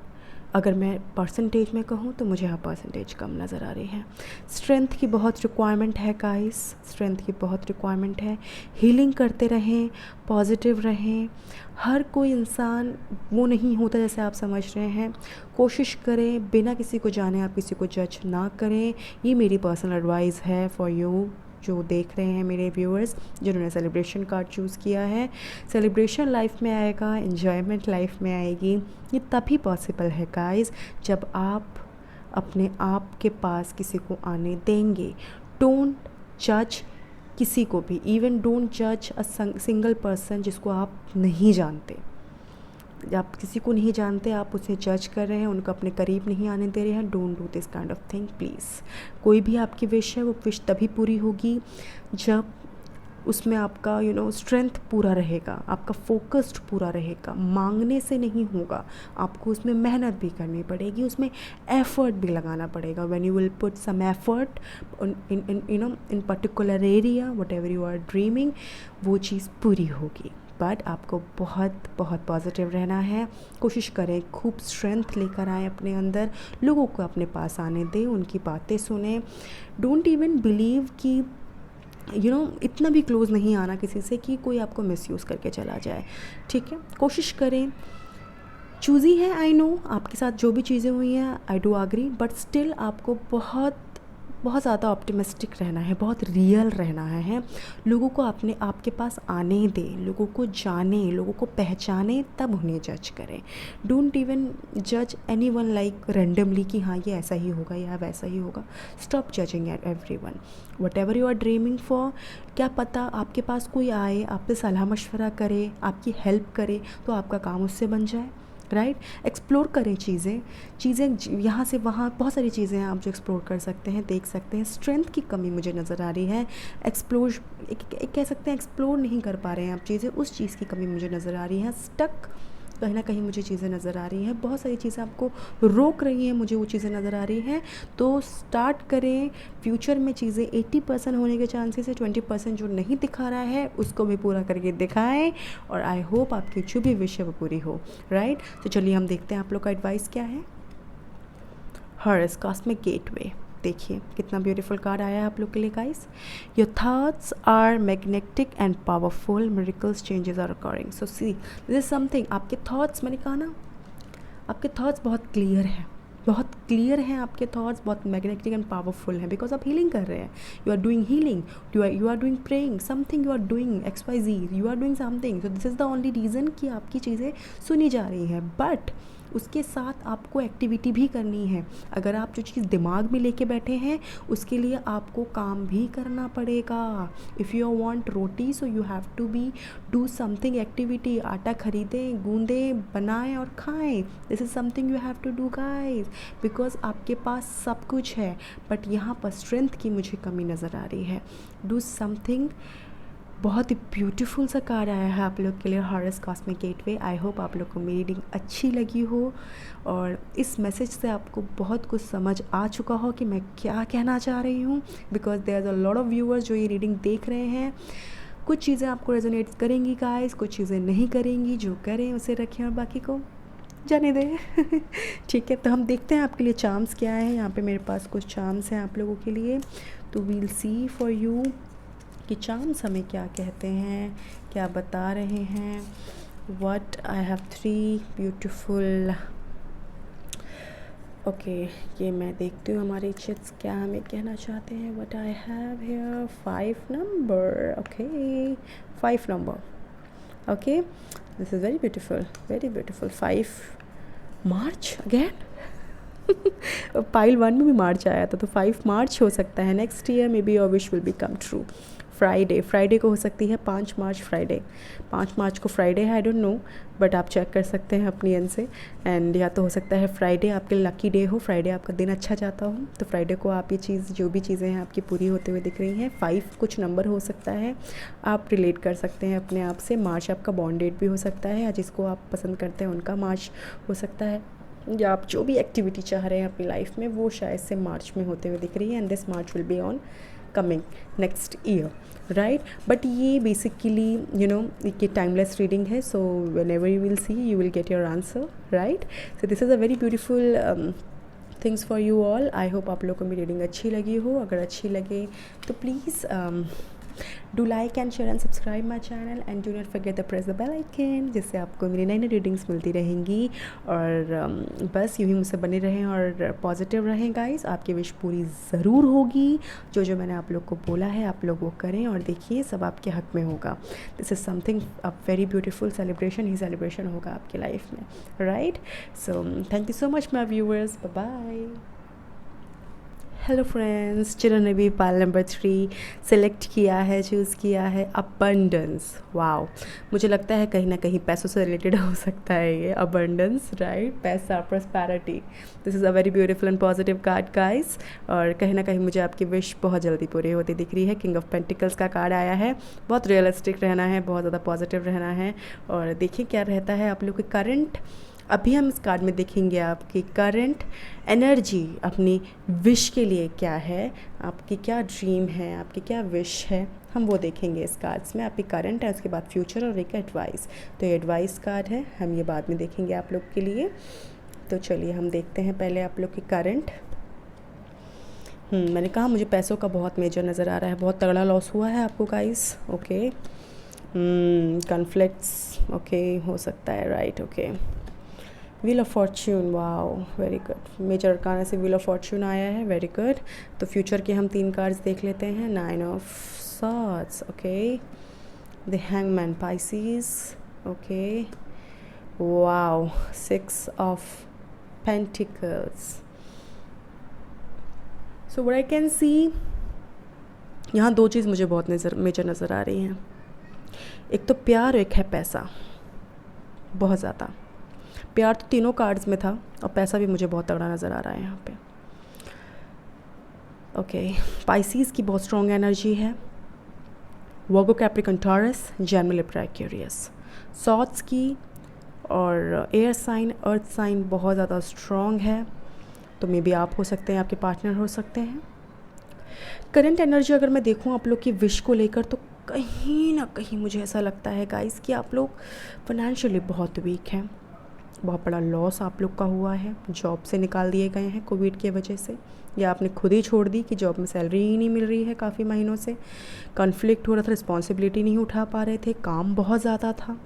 अगर मैं परसेंटेज में कहूँ तो मुझे यहाँ परसेंटेज कम नज़र आ रही है। स्ट्रेंथ की बहुत रिक्वायरमेंट है गाइस, स्ट्रेंथ की बहुत रिक्वायरमेंट है। हीलिंग करते रहें, पॉजिटिव रहें। हर कोई इंसान वो नहीं होता जैसे आप समझ रहे हैं। कोशिश करें बिना किसी को जाने आप किसी को जज ना करें। ये मेरी पर्सनल एडवाइस है फॉर यू जो देख रहे हैं, मेरे व्यूअर्स जिन्होंने सेलिब्रेशन कार्ड चूज़ किया है। सेलिब्रेशन लाइफ में आएगा, एन्जॉयमेंट लाइफ में आएगी। ये तभी पॉसिबल है गाइस जब आप अपने आप के पास किसी को आने देंगे। डोंट जज किसी को भी, इवन डोंट जज अ सिंगल पर्सन जिसको आप नहीं जानते। आप किसी को नहीं जानते, आप उसे जज कर रहे हैं, उनको अपने करीब नहीं आने दे रहे हैं। Don't do this kind of thing please. कोई भी आपकी विश है वो विश तभी पूरी होगी जब उसमें आपका स्ट्रेंथ पूरा रहेगा, आपका फोकस्ड पूरा रहेगा। मांगने से नहीं होगा, आपको उसमें मेहनत भी करनी पड़ेगी, उसमें एफर्ट भी लगाना पड़ेगा। When you will put some effort in particular area whatever you are dreaming, वो चीज़ पूरी होगी। बट आपको बहुत बहुत पॉजिटिव रहना है। कोशिश करें खूब स्ट्रेंथ लेकर आएँ अपने अंदर, लोगों को अपने पास आने दें, उनकी बातें सुने। डोंट इवन बिलीव कि इतना भी क्लोज़ नहीं आना किसी से कि कोई आपको मिसयूज़ करके चला जाए। ठीक है, कोशिश करें। चूज़ी है, आई नो आपके साथ जो भी चीज़ें हुई हैं, I do agree, but still आपको बहुत ज़्यादा ऑप्टिमिस्टिक रहना है, बहुत रियल रहना है। लोगों को आपके पास आने दें, लोगों को जाने, लोगों को पहचाने, तब उन्हें जज करें। डोंट इवन जज एनीवन लाइक रैंडमली कि हाँ ये ऐसा ही होगा या वैसा ही होगा। Stop judging everyone. Whatever you are dreaming for, क्या पता आपके पास कोई आए, आपसे सलाह मशवरा करे, आपकी हेल्प करे, तो आपका काम उससे बन जाए। राइट, एक्सप्लोर करें चीज़ें यहाँ से वहाँ, बहुत सारी चीज़ें हैं आप जो एक्सप्लोर कर सकते हैं, देख सकते हैं। स्ट्रेंथ की कमी मुझे नज़र आ रही है। कह सकते हैं एक्सप्लोर नहीं कर पा रहे हैं आप चीज़ें, उस चीज़ की कमी मुझे नज़र आ रही है। स्टक कहीं ना कहीं मुझे चीज़ें नज़र आ रही हैं, बहुत सारी चीज़ें आपको रोक रही हैं, मुझे वो चीज़ें नज़र आ रही हैं। तो स्टार्ट करें। फ्यूचर में चीज़ें 80% होने के चांसेस है, 20% जो नहीं दिखा रहा है उसको भी पूरा करके दिखाएं, और आई होप आपकी जो भी विश है वो पूरी हो, राइट। तो चलिए हम देखते हैं आप लोग का एडवाइस क्या है। हॉरस कॉस्मिक गेटवे, देखिए कितना ब्यूटीफुल कार्ड आया है आप लोग के लिए guys. Your thoughts are magnetic and powerful, miracles changes are occurring. So see this is something, आपके थॉट्स, मैंने कहा ना आपके थॉट्स बहुत क्लियर हैं, बहुत क्लियर हैं आपके थॉट्स, बहुत मैग्नेटिक एंड पावरफुल हैं, बिकॉज आप हीलिंग कर रहे हैं, you are doing healing, you are doing praying something, you are doing XYZ, you are doing something. So this is the only reason कि आपकी चीज़ें सुनी जा रही हैं, बट उसके साथ आपको एक्टिविटी भी करनी है। अगर आप जो चीज़ दिमाग में लेके बैठे हैं उसके लिए आपको काम भी करना पड़ेगा। If you want roti so you have to be do something activity, आटा खरीदें, गूंदें, बनाएं और खाएं। This is something you have to do guys, because आपके पास सब कुछ है, बट यहाँ पर स्ट्रेंथ की मुझे कमी नज़र आ रही है। Do something. बहुत ही ब्यूटीफुल सा कार्ड आया है आप लोग के लिए, harrows cosmic gateway. I hope आप लोग को मेरी रीडिंग अच्छी लगी हो और इस मैसेज से आपको बहुत कुछ समझ आ चुका हो कि मैं क्या कहना चाह रही हूँ, because there is a lot of viewers जो ये रीडिंग देख रहे हैं। कुछ चीज़ें आपको रेजोनेट करेंगी गाइस, कुछ चीज़ें नहीं करेंगी, जो करें उसे रखें और बाकी को जाने दें। ठीक है, तो हम देखते हैं आपके लिए चार्म्स क्या है। यहाँ पे मेरे पास कुछ चार्म्स हैं आप लोगों के लिए, तो वील सी फॉर यू कि चार्म्स हमें क्या कहते हैं, क्या बता रहे हैं। What I have 3 beautiful, okay ये मैं देखती हूँ हमारे चिट्स क्या हमें कहना चाहते हैं। What I have here 5 number, okay 5 number, okay this is very beautiful 5 March again. Pile 1 में भी मार्च आया था, तो 5 मार्च हो सकता है next year, may be your wish will be come true. Friday को हो सकती है 5 मार्च फ्राइडे, 5 मार्च को फ्राइडे है, आई डोंट नो, बट आप चेक कर सकते हैं अपनी एंड से। एंड या तो हो सकता है फ्राइडे आपके लकी डे हो, फ्राइडे आपका दिन अच्छा जाता हो, तो फ्राइडे को आप ये चीज़, जो भी चीज़ें हैं आपकी पूरी होते हुए दिख रही हैं। 5 कुछ नंबर हो सकता है, आप रिलेट कर सकते हैं अपने आप से। मार्च आपका बॉर्न डेट भी हो सकता है, या जिसको आप पसंद करते हैं उनका मार्च हो सकता है, या आप जो भी एक्टिविटी चाह रहे हैं अपनी लाइफ में वो शायद से मार्च में होते हुए दिख रही है। And this March will be on coming next year, right. But ये बेसिकली यू नो ये टाइमलेस रीडिंग है, so when ever you will see you will get your answer, right. So this is a very beautiful things for you all. I hope आप लोगों को मेरी reading अच्छी लगी हो। अगर अच्छी लगे तो please do like and share and subscribe my channel and do not forget the press the bell icon, जिससे आपको मेरी नई नई रीडिंग्स मिलती रहेंगी। और बस यूँ ही मुझसे बने रहें और पॉजिटिव रहें गाइस। आपकी विश पूरी ज़रूर होगी। जो जो मैंने आप लोग को बोला है आप लोग वो करें, और देखिए सब आपके हक में होगा। This is something a very beautiful celebration ही सेलिब्रेशन होगा आपकी लाइफ में, right. So thank you so much my viewers, bye bye. Hello friends, जिन्होंने भी पाल नंबर 3 सेलेक्ट किया है, चूज़ किया है अबंडेंस, वाओ, मुझे लगता है कहीं ना कहीं पैसों से रिलेटेड हो सकता है ये अबंडेंस, राइट। पैसा, prosperity, this is a very beautiful and positive card guys. और कहीं ना कहीं मुझे आपकी विश बहुत जल्दी पूरी होती दिख रही है। किंग ऑफ पेंटिकल्स का कार्ड आया है। बहुत रियलिस्टिक रहना है, बहुत ज़्यादा पॉजिटिव रहना है। और देखिए क्या रहता है आप लोग के करंट, अभी हम इस कार्ड में देखेंगे आपकी करंट एनर्जी अपनी विश के लिए क्या है, आपकी क्या ड्रीम है, आपकी क्या विश है, हम वो देखेंगे इस कार्ड्स में। आपकी करंट है, उसके बाद फ्यूचर और एक एडवाइस। तो ये एडवाइस कार्ड है, हम ये बाद में देखेंगे आप लोग के लिए। तो चलिए हम देखते हैं पहले आप लोग की करंट। मैंने कहा मुझे पैसों का बहुत मेजर नज़र आ रहा है, बहुत तगड़ा लॉस हुआ है आपको गाइस, ओके। कॉन्फ्लिक्ट्स, ओके हो सकता है, right, okay. Wheel of fortune, wow very good. Major arcana से व्हील ऑफ फॉर्च्यून आया है, वेरी गुड। तो फ्यूचर के हम 3 कार्ड्स देख लेते हैं। 9 of swords, okay. The hangman, Pisces, okay. Wow 6 of pentacles. So what I can सी, यहाँ 2 चीज़ मुझे बहुत मेजर नज़र आ रही हैं। एक तो प्यार, एक है पैसा, बहुत ज़्यादा। प्यार तो तीनों कार्ड्स में था, और पैसा भी मुझे बहुत तगड़ा नज़र आ रहा है यहाँ पे, ओके। पाइसेस की बहुत स्ट्रॉन्ग एनर्जी है। Virgo, Capricorn, Taurus, Gemini, Libra, Aquarius. Swords की और एयर साइन, अर्थ साइन बहुत ज़्यादा स्ट्रॉन्ग है, तो मे बी आप हो सकते हैं, आपके पार्टनर हो सकते हैं। करंट एनर्जी अगर मैं देखूं आप लोग की विश को लेकर, तो कहीं ना कहीं मुझे ऐसा लगता है गाइस कि आप लोग फाइनेंशियली बहुत वीक हैं। बहुत बड़ा लॉस आप लोग का हुआ है, जॉब से निकाल दिए गए हैं कोविड की वजह से, या आपने खुद ही छोड़ दी कि जॉब में सैलरी ही नहीं मिल रही है काफ़ी महीनों से। कॉन्फ्लिक्ट हो रहा था, रिस्पॉन्सिबिलिटी नहीं उठा पा रहे थे, काम बहुत ज़्यादा था,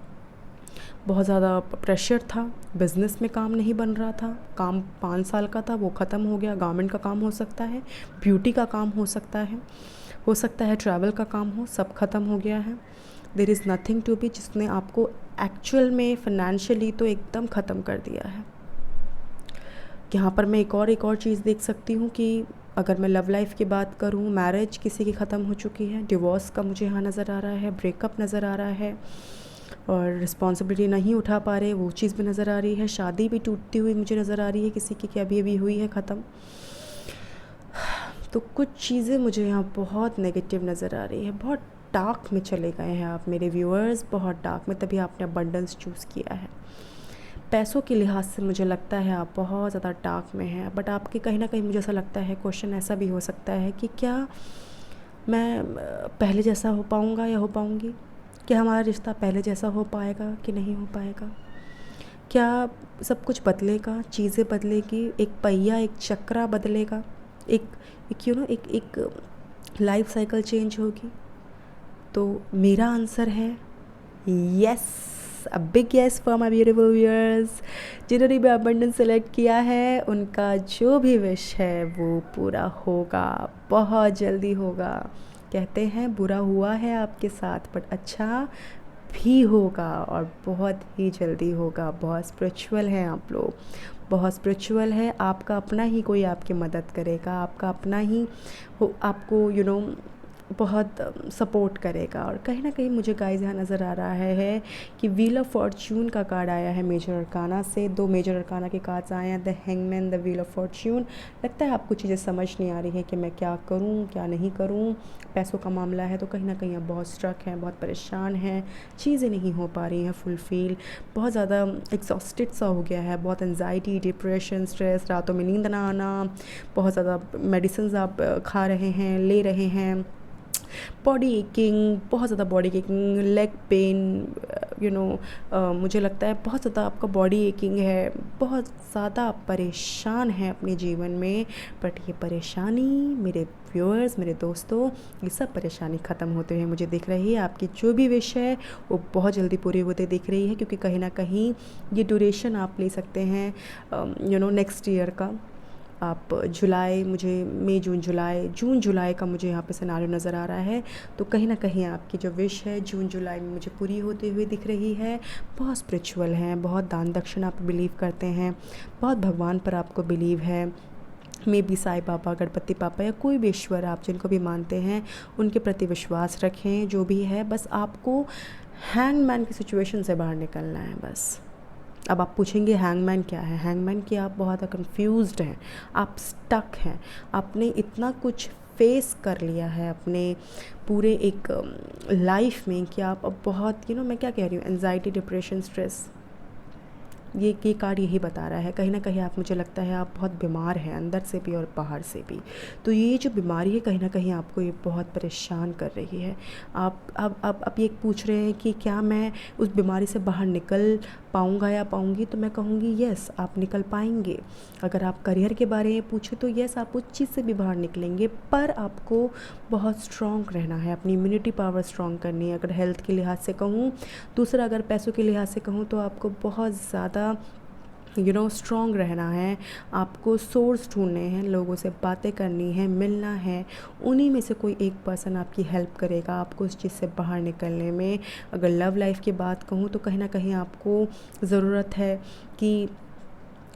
बहुत ज़्यादा प्रेशर था, बिज़नेस में काम नहीं बन रहा था, काम 5 साल का था वो ख़त्म हो गया। गवर्नमेंट का काम हो सकता है, ब्यूटी का काम हो सकता है ट्रैवल का काम हो, सब ख़त्म हो गया है। There is nothing to be, जिसने आपको एक्चुअल में फाइनेंशियली तो एकदम ख़त्म कर दिया है। यहाँ पर मैं एक और चीज़ देख सकती हूँ कि अगर मैं लव लाइफ की बात करूँ, मैरिज किसी की ख़त्म हो चुकी है, डिवोर्स का मुझे यहाँ नज़र आ रहा है, ब्रेकअप नज़र आ रहा है, और रिस्पॉन्सिबिलिटी नहीं उठा पा रहे वो चीज़ भी नज़र आ रही है। शादी भी टूटती हुई मुझे नज़र आ रही है किसी की, कि अभी हुई है ख़त्म। तो कुछ चीज़ें मुझे यहाँ बहुत नेगेटिव नज़र आ रही है। बहुत डार्क में चले गए हैं आप मेरे व्यूअर्स, बहुत डार्क में, तभी आपने अबंडेंस चूज़ किया है। पैसों के लिहाज से मुझे लगता है आप बहुत ज़्यादा डार्क में हैं, बट आपके कहीं ना कहीं मुझे ऐसा लगता है, क्वेश्चन ऐसा भी हो सकता है कि क्या मैं पहले जैसा हो पाऊँगा या हो पाऊँगी, क्या हमारा रिश्ता पहले जैसा हो पाएगा कि नहीं हो पाएगा, क्या सब कुछ बदलेगा, चीज़ें बदलेगी, एक पहिया, एक चक्रा बदलेगा, एक एक लाइफ साइकिल चेंज होगी। तो मेरा आंसर है yes, a big yes for my beautiful viewers. जिन्होंने भी अबंडेंस सेलेक्ट किया है, उनका जो भी विश है वो पूरा होगा, बहुत जल्दी होगा। कहते हैं बुरा हुआ है आपके साथ, बट अच्छा भी होगा, और बहुत ही जल्दी होगा। बहुत स्पिरिचुअल हैं आप लोग, बहुत स्पिरिचुअल है। आपका अपना ही कोई आपकी मदद करेगा, आपका अपना ही हो, आपको बहुत सपोर्ट करेगा। और कहीं ना कहीं मुझे गाइस यहाँ नज़र आ रहा है कि व्हील ऑफ फॉर्च्यून का कार्ड आया है मेजर अरकाना से। 2 मेजर अरकाना के कार्ड्स आए हैं, the hangman, the wheel of Fortune. लगता है आपको चीज़ें समझ नहीं आ रही है कि मैं क्या करूँ क्या नहीं करूँ। पैसों का मामला है तो कहीं ना कहीं आप बहुत स्ट्रक हैं, बहुत परेशान हैं, चीज़ें नहीं हो पा रही हैं फुलफिल, बहुत ज़्यादा एग्जॉस्टेड सा हो गया है, बहुत एंजाइटी, डिप्रेशन, स्ट्रेस, रातों में नींद ना आना, बहुत ज़्यादा मेडिसिन आप खा रहे हैं, ले रहे हैं, बॉडी एकिंग, बहुत ज़्यादा बॉडी एकिंग, लेग पेन, मुझे लगता है बहुत ज़्यादा आपका बॉडी एकिंग है, बहुत ज़्यादा आप परेशान हैं अपने जीवन में। बट ये परेशानी मेरे व्यूअर्स, मेरे दोस्तों, ये सब परेशानी ख़त्म होते हुए मुझे दिख रही है। आपकी जो भी विश है वो बहुत जल्दी पूरी होते दिख रही है, क्योंकि कहीं ना कहीं ये ड्यूरेशन आप ले सकते हैं नेक्स्ट ईयर का। आप जुलाई, मुझे मई जून जुलाई का मुझे यहाँ पे सिनारियो नज़र आ रहा है। तो कहीं ना कहीं आपकी जो विश है जून जुलाई में मुझे पूरी होते हुए दिख रही है। बहुत स्पिरिचुअल हैं, बहुत दान दक्षिणा पर बिलीव करते हैं, बहुत भगवान पर आपको बिलीव है। मे बी साईं बाबा, गणपति पापा, या कोई भी ईश्वर आप जिनको भी मानते हैं, उनके प्रति विश्वास रखें। जो भी है, बस आपको हैंगमैन की सिचुएशन से बाहर निकलना है बस। अब आप पूछेंगे हैंगमैन क्या है? हैंगमैन कि आप बहुत कंफ्यूज्ड हैं, आप स्टक हैं, आपने इतना कुछ फेस कर लिया है अपने पूरे एक लाइफ में कि आप अब बहुत मैं क्या कह रही हूँ, एंजाइटी, डिप्रेशन, स्ट्रेस, ये कार्ड यही बता रहा है। कहीं ना कहीं आप, मुझे लगता है आप बहुत बीमार हैं, अंदर से भी और बाहर से भी। तो ये जो बीमारी है कहीं ना कहीं आपको ये बहुत परेशान कर रही है। आप अब ये पूछ रहे हैं कि क्या मैं उस बीमारी से बाहर निकल पाऊँगा या पाऊँगी, तो मैं कहूँगी येस, आप निकल पाएंगे। अगर आप करियर के बारे में पूछें तो येस, आप उस चीज़ से भी बाहर निकलेंगे, पर आपको बहुत स्ट्रॉन्ग रहना है, अपनी इम्यूनिटी पावर स्ट्रॉन्ग करनी है। अगर हेल्थ के लिहाज से कहूँ, दूसरा अगर पैसों के लिहाज से कहूँ, तो आपको बहुत ज़्यादा स्ट्रॉन्ग रहना है। आपको सोर्स ढूंढने हैं, लोगों से बातें करनी है, मिलना है, उन्हीं में से कोई एक पर्सन आपकी हेल्प करेगा आपको उस चीज़ से बाहर निकलने में। अगर लव लाइफ की बात कहूँ तो कहीं ना कहीं आपको ज़रूरत है कि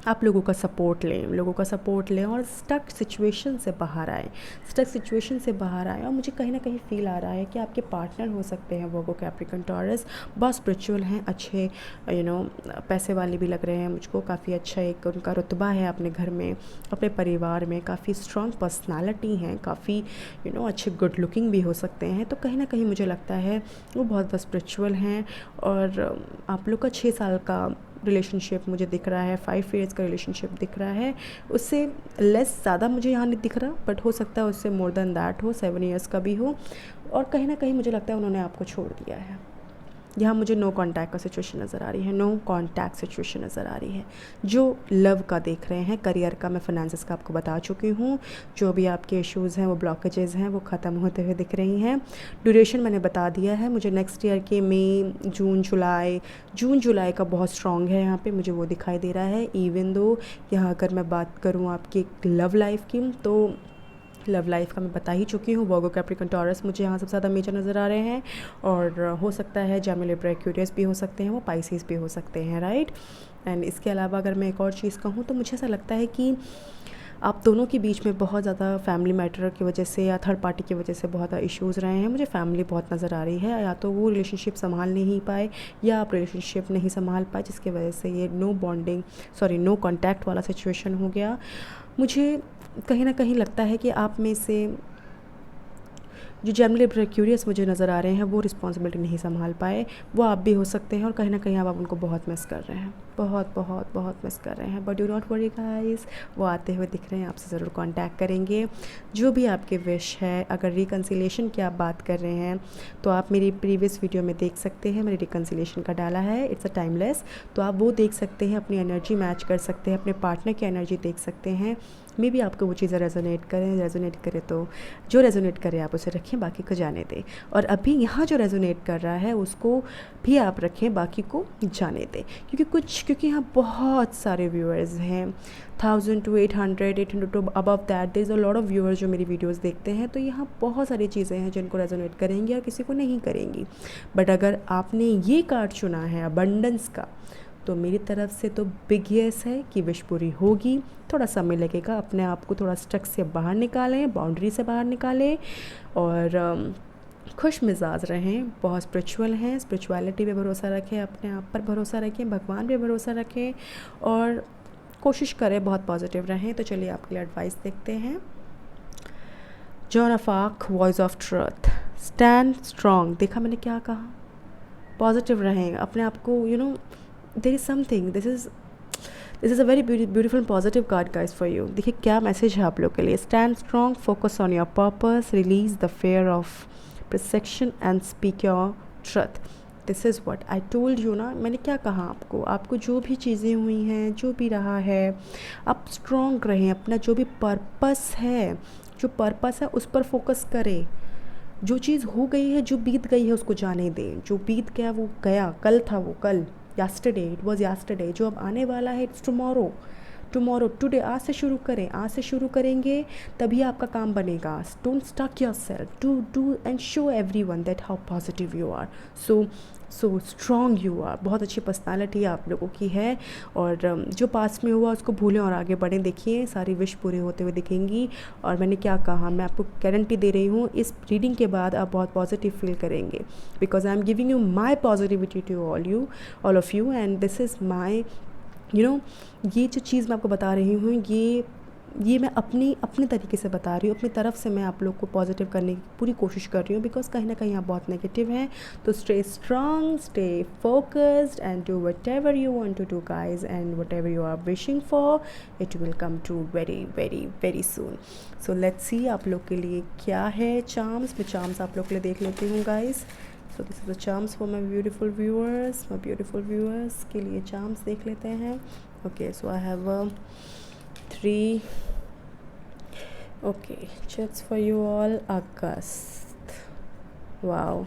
आप लोगों का सपोर्ट लें और स्टक सिचुएशन से बाहर आए। और मुझे कहीं ना कहीं फ़ील आ रहा है कि आपके पार्टनर हो सकते हैं वर्गो, कैप्रिकॉर्न, टॉरस, बहुत स्पिरिचुअल हैं, अच्छे पैसे वाले भी लग रहे हैं मुझको, काफ़ी अच्छा एक उनका रुतबा है अपने घर में, अपने परिवार में, काफ़ी स्ट्रॉन्ग पर्सनालिटी हैं, काफ़ी अच्छे गुड लुकिंग भी हो सकते हैं। तो कहीं ना कहीं मुझे लगता है वो बहुत स्पिरिचुअल हैं। और आप लोग का 6 साल का रिलेशनशिप मुझे दिख रहा है, 5 ईयर्स का रिलेशनशिप दिख रहा है, उससे लेस ज़्यादा मुझे यहाँ नहीं दिख रहा, बट हो सकता है उससे मोर देन दैट हो, 7 ईयर्स का भी हो। और कहीं ना कहीं मुझे लगता है उन्होंने आपको छोड़ दिया है। यहाँ मुझे नो कांटेक्ट का सिचुएशन नज़र आ रही है, नो कांटेक्ट सिचुएशन नज़र आ रही है। जो लव का देख रहे हैं, करियर का, मैं फाइनेंसेस का आपको बता चुकी हूँ। जो भी आपके इश्यूज़ हैं, वो ब्लॉकेजेस हैं, वो ख़त्म होते हुए दिख रही हैं। ड्यूरेशन मैंने बता दिया है। मुझे नेक्स्ट ईयर के मई, जून जुलाई का बहुत स्ट्रॉन्ग है यहाँ पे, मुझे वो दिखाई दे रहा है। इवन दो यहाँ अगर मैं बात करूँ आपकी लव लाइफ की, तो लव लाइफ का मैं बता ही चुकी हूँ। वर्गो, कैप्रिकॉर्न, टॉरस मुझे यहाँ सबसे ज़्यादा मेजर नज़र आ रहे हैं। और हो सकता है जेमिनी, लिब्रा, एक्वेरियस भी हो सकते हैं, वो पाइसेस भी हो सकते हैं, राइट। एंड इसके अलावा अगर मैं एक और चीज़ कहूँ तो मुझे ऐसा लगता है कि आप दोनों के बीच में बहुत ज़्यादा फैमिली मैटर की वजह से या थर्ड पार्टी की वजह से बहुत ज़्यादा इश्यूज़ रहे हैं। मुझे फैमिली बहुत नज़र आ रही है, या तो वो रिलेशनशिप संभाल नहीं पाए या आप रिलेशनशिप नहीं संभाल पाए, जिसकी वजह से ये नो कॉन्टैक्ट वाला सिचुएशन हो गया। मुझे कहीं ना कहीं लगता है कि आप में से जो जेमिनी, लिब्रा, एक्वेरियस मुझे नज़र आ रहे हैं, वो रिस्पॉन्सिबिलिटी नहीं संभाल पाए। वो आप भी हो सकते हैं, और कहीं ना कहीं आप उनको बहुत मिस कर रहे हैं, बहुत मिस कर रहे हैं। But do not worry guys, वो आते हुए दिख रहे हैं, आपसे ज़रूर कांटेक्ट करेंगे। जो भी आपके विश है, अगर रिकन्सिलेशन की आप बात कर रहे हैं तो आप मेरी प्रीवियस वीडियो में देख सकते हैं, मैंने रिकन्सिलेशन का डाला है, इट्स अ टाइमलेस, तो आप वो देख सकते हैं, अपनी एनर्जी मैच कर सकते हैं, अपने पार्टनर की एनर्जी देख सकते हैं। मे भी आपको वो चीज़ें रेजोनेट करे तो जो रेजोनेट करे आप उसे रखें, बाकी को जाने दें। और अभी यहाँ जो रेजोनेट कर रहा है उसको भी आप रखें, बाकी को जाने दें। क्योंकि यहाँ बहुत सारे व्यूअर्स हैं, 1000 to 800 to above that, there is a lot of viewers जो मेरी वीडियोस देखते हैं। तो यहाँ बहुत सारी चीज़ें हैं जिनको रेजोनेट करेंगी और किसी को नहीं करेंगी। बट अगर आपने ये कार्ड चुना है अबंडेंस का, तो मेरी तरफ से तो बिग येस है कि विश पूरी होगी। थोड़ा समय लगेगा, अपने आप को थोड़ा स्ट्रक से बाहर निकालें, बाउंड्री से बाहर निकालें, और खुश मिजाज रहें। बहुत स्पिरिचुअल हैं, स्पिरिचुअलिटी पे भरोसा रखें, अपने आप पर भरोसा रखें, भगवान पे भरोसा रखें, और कोशिश करें बहुत पॉजिटिव रहें। तो चलिए आपके लिए एडवाइस देखते हैं। John of arc, voice of truth, stand strong. देखा मैंने क्या कहा, पॉजिटिव रहें, अपने आप को there is something, this is a very beautiful positive card guys for you। देखिए क्या मैसेज है आप लोग के लिए। Stand strong, focus on your purpose, release the fair of perception and speak your truth. This is what I told you ना। मैंने क्या कहा आपको जो भी चीज़ें हुई हैं, जो भी रहा है, आप स्ट्रॉन्ग रहें, अपना जो भी पर्पस है उस पर फोकस करें। जो चीज़ हो गई है, जो बीत गई है, उसको जाने दें। जो बीत गया वो गया, कल था वो कल, yesterday, it was yesterday। जो अब आने वाला है, it's tomorrow, today। आज से शुरू करें, आज से शुरू करेंगे तभी आपका काम बनेगा। Don't stuck yourself, do and show everyone that how positive you are, so strong you are। बहुत अच्छी पर्सनालिटी आप लोगों की है, और जो पास में हुआ उसको भूलें और आगे बढ़ें। देखिए सारी विश पूरी होते हुए दिखेंगी। और मैंने क्या कहा, मैं आपको गारंटी दे रही हूँ, इस रीडिंग के बाद आप बहुत पॉजिटिव फील करेंगे, because I am giving you my positivity to all of you, and this is my ये जो चीज़ मैं आपको बता रही हूँ, ये मैं अपने तरीके से बता रही हूँ, अपनी तरफ से मैं आप लोग को पॉजिटिव करने की पूरी कोशिश कर रही हूँ, बिकॉज कहीं ना कहीं आप बहुत नेगेटिव हैं। तो stay strong, stay focused, and do whatever you want to do guys, and whatever you are wishing for, it will come true very very very soon. So let's see आप लोग के लिए क्या है charms. मैं charms आप लोग के लिए देख लेती हूँ guys. So this is the charms for my beautiful viewers के लिए चार्म्स देख लेते हैं। Okay, so I have 3 okay checks for you all. August, wow,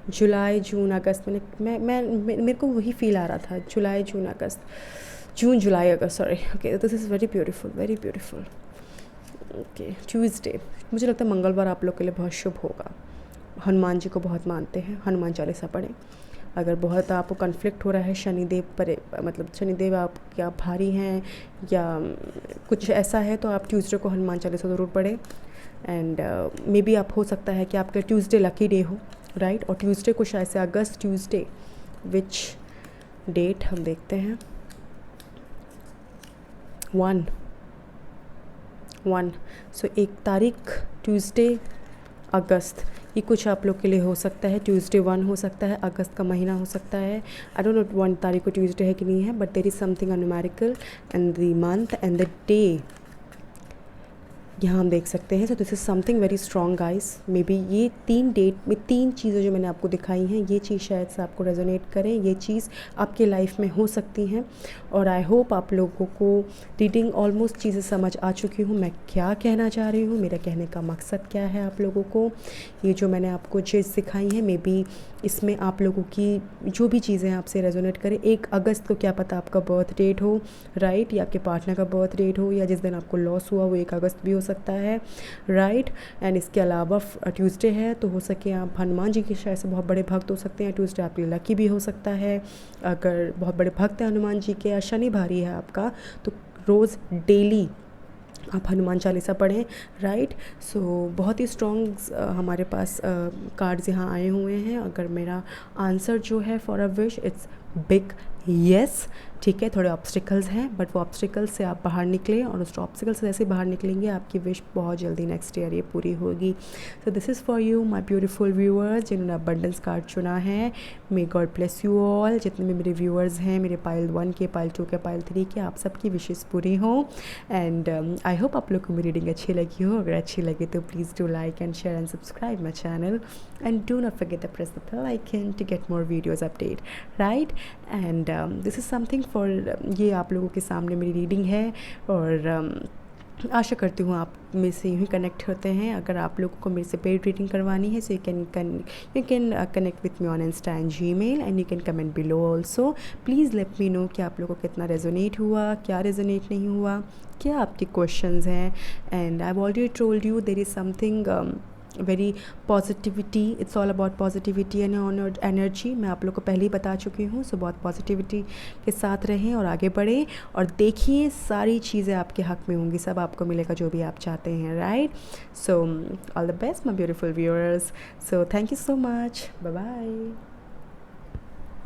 July, June, August. मेरे को वही फील आ रहा था, July, June, August, June, July, August, sorry. Okay, this is very beautiful. Okay, Tuesday, मुझे लगता है मंगलवार आप लोग के लिए बहुत शुभ होगा। हनुमान जी को बहुत मानते हैं, हनुमान चालीसा पढ़ें। अगर बहुत आपको कन्फ्लिक्ट हो रहा है, शनिदेव आपके आप भारी हैं या कुछ ऐसा है, तो आप ट्यूसडे को हनुमान चालीसा ज़रूर पढ़ें। एंड मे बी आप हो सकता है कि आपका ट्यूसडे लकी डे हो, राइट। और ट्यूसडे को शायद से अगस्त ट्यूसडे, विच डेट हम देखते हैं, 1 सो 1 तारीख ट्यूसडे अगस्त, ये कुछ आप लोग के लिए हो सकता है ट्यूसडे 1 हो सकता है, अगस्त का महीना हो सकता है। आई डोंट नो 1 तारीख को ट्यूसडे है कि नहीं है, but there is something numerical and the month and the day यहाँ हम देख सकते हैं। So this is something very strong guys. Maybe ये 3 डेट में 3 चीज़ें जो मैंने आपको दिखाई हैं, ये चीज़ शायद से आपको रेजोनेट करें, ये चीज़ आपके लाइफ में हो सकती हैं। और आई होप आप लोगों को रीडिंग ऑलमोस्ट चीज़ें समझ आ चुकी हूँ मैं क्या कहना चाह रही हूँ, मेरा कहने का मकसद क्या है आप लोगों को। ये जो मैंने आपको चीज़ सिखाई है, मे बी इसमें आप लोगों की जो भी चीज़ें आपसे रेजोनेट करें। 1 अगस्त को क्या पता आपका बर्थ डेट हो, राइट, या आपके पार्टनर का बर्थ डेट हो, या जिस दिन आपको लॉस हुआ वो 1 अगस्त भी हो सकता है, राइट। एंड इसके अलावा ट्यूसडे है, तो हो सके आप हनुमान जी के शायद से बहुत बड़े भक्त हो सकते हैं। ट्यूसडे आपके लिए लकी भी हो सकता है अगर बहुत बड़े भक्त हैं हनुमान जी के। या शनि भारी है आपका, तो रोज़ डेली आप हनुमान चालीसा पढ़ें, राइट। सो बहुत ही स्ट्रॉन्ग हमारे पास कार्ड्स यहाँ आए हुए हैं। अगर मेरा आंसर जो है for a wish it's big yes, ठीक है। थोड़े ऑब्स्टिकल्स हैं, बट वो ऑब्स्टिकल्स से आप बाहर निकलें, और उस ऑब्स्टिकल से जैसे बाहर निकलेंगे आपकी विश बहुत जल्दी नेक्स्ट ईयर ये पूरी होगी। सो this is for you my beautiful viewers जिन्होंने अबंडेंस कार्ड चुना है। May God bless you all. जितने भी मेरे व्यूअर्स हैं, मेरे पाइल 1 के, पाइल 2 के, पाइल 3 के, आप सबकी विशेज़ पूरी हों। एंड आई होप आप लोग को मेरी रीडिंग अच्छी लगी हो। अगर अच्छी लगे तो please do like and share and subscribe my channel, and do not forget the press the bell icon to get more videos update, right. And this is something for, ये आप लोगों के सामने मेरी रीडिंग है, और आशा करती हूँ आप मेरे से यूँ ही कनेक्ट होते हैं। अगर आप लोगों को मेरे से पेड रीडिंग करवानी है, सो you can connect with me on Insta and Gmail, and you can comment below also. Please let me no कि आप लोगों को कितना रेजोनेट हुआ, क्या रेजोनेट नहीं हुआ, क्या आपके क्वेश्चंस हैं। And I have already told you there is something very positivity, it's all about positivity and energy. मैं आप लोग को पहले ही बता चुकी हूँ। सो बहुत पॉजिटिविटी के साथ रहें और आगे बढ़ें, और देखिए सारी चीज़ें आपके हक़ में होंगी, सब आपको मिलेगा जो भी आप चाहते हैं, right. So all the best my beautiful viewers. So thank you so much, bye bye.